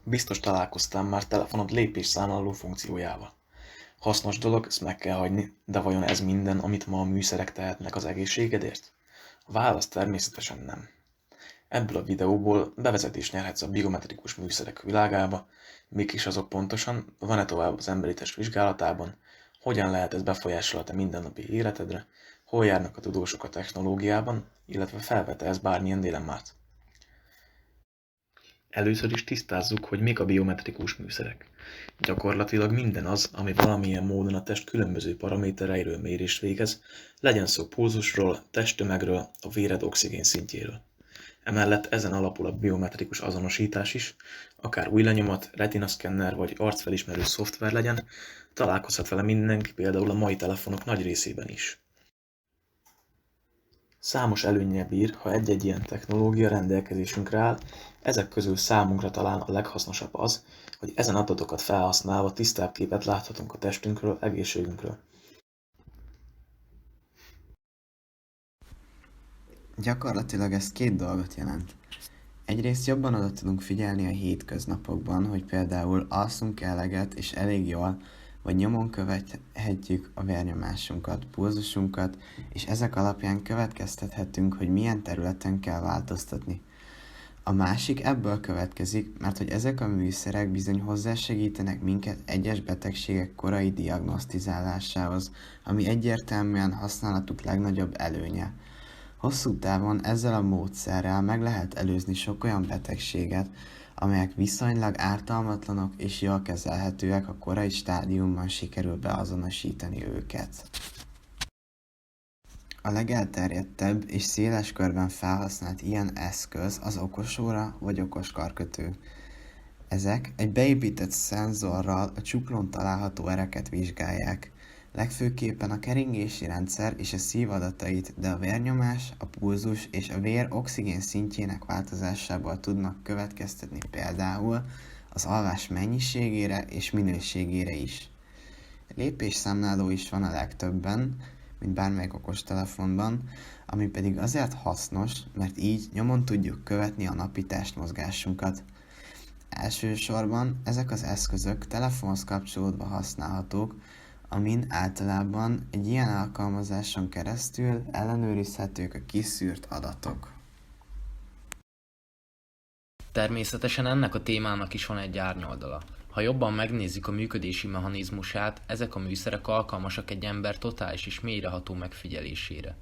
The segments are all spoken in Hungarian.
Biztos találkoztál már telefonod lépésszámláló funkciójával. Hasznos dolog, ezt meg kell hagyni, de vajon ez minden, amit ma a műszerek tehetnek az egészségedért? A válasz természetesen nem. Ebből a videóból bevezetést nyerhetsz a biometrikus műszerek világába, mik is azok pontosan, van-e tovább az emberi test vizsgálatában, hogyan lehet ez befolyásolni a te mindennapi életedre, hol járnak a tudósok a technológiában, illetve felvet-e ez bármilyen dilemmát. Először is tisztázzuk, hogy mik a biometrikus műszerek. Gyakorlatilag minden az, ami valamilyen módon a test különböző paramétereiről mérést végez, legyen szó pulzusról, testtömegről, a véred oxigén szintjéről. Emellett ezen alapul a biometrikus azonosítás is, akár új lenyomat, retinaszkenner vagy arcfelismerő szoftver legyen, találkozhat vele mindenki, például a mai telefonok nagy részében is. Számos előnnyel bír, ha egy-egy ilyen technológia rendelkezésünkre áll, ezek közül számunkra talán a leghasznosabb az, hogy ezen adatokat felhasználva tisztább képet láthatunk a testünkről, egészségünkről. Gyakorlatilag ez két dolgot jelent. Egyrészt jobban oda tudunk figyelni a hétköznapokban, hogy például alszunk eleget és elég jól, vagy nyomon követhetjük a vérnyomásunkat, pulzusunkat, és ezek alapján következtethetünk, hogy milyen területen kell változtatni. A másik ebből következik, mert hogy ezek a műszerek bizony hozzásegítenek minket egyes betegségek korai diagnosztizálásához, ami egyértelműen használatuk legnagyobb előnye. Hosszú távon ezzel a módszerrel meg lehet előzni sok olyan betegséget, amelyek viszonylag ártalmatlanok és jól kezelhetőek, a korai stádiumban sikerül beazonosítani őket. A legelterjedtebb és széles körben felhasznált ilyen eszköz az okosóra vagy okos karkötő. Ezek egy beépített szenzorral a csuklón található ereket vizsgálják. Legfőképpen a keringési rendszer és a szív adatait, de a vérnyomás, a pulzus és a vér oxigén szintjének változásából tudnak következtetni például az alvás mennyiségére és minőségére is. Lépésszámláló is van a legtöbben, mint bármelyik okostelefonban, ami pedig azért hasznos, mert így nyomon tudjuk követni a napi testmozgásunkat. Elsősorban ezek az eszközök telefonhoz kapcsolódva használhatók, amin általában egy ilyen alkalmazáson keresztül ellenőrizhetők a kiszűrt adatok. Természetesen ennek a témának is van egy árnyoldala. Ha jobban megnézzük a működési mechanizmusát, ezek a műszerek alkalmasak egy ember totális és mélyreható megfigyelésére.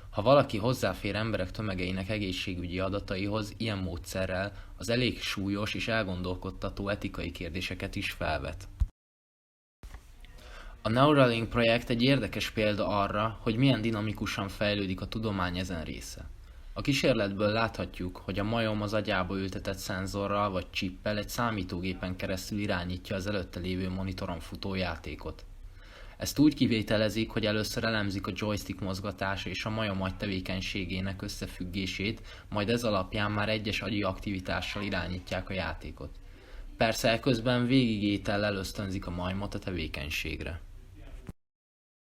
Ha valaki hozzáfér emberek tömegeinek egészségügyi adataihoz, ilyen módszerrel az elég súlyos és elgondolkodtató etikai kérdéseket is felvet. A Neuralink projekt egy érdekes példa arra, hogy milyen dinamikusan fejlődik a tudomány ezen része. A kísérletből láthatjuk, hogy a majom az agyába ültetett szenzorral vagy csippel egy számítógépen keresztül irányítja az előtte lévő monitoron futó játékot. Ezt úgy kivételezik, hogy először elemzik a joystick mozgatása és a majom agy tevékenységének összefüggését, majd ez alapján már egyes agyi aktivitással irányítják a játékot. Persze eközben végigétellel ösztönzik a majmot a tevékenységre.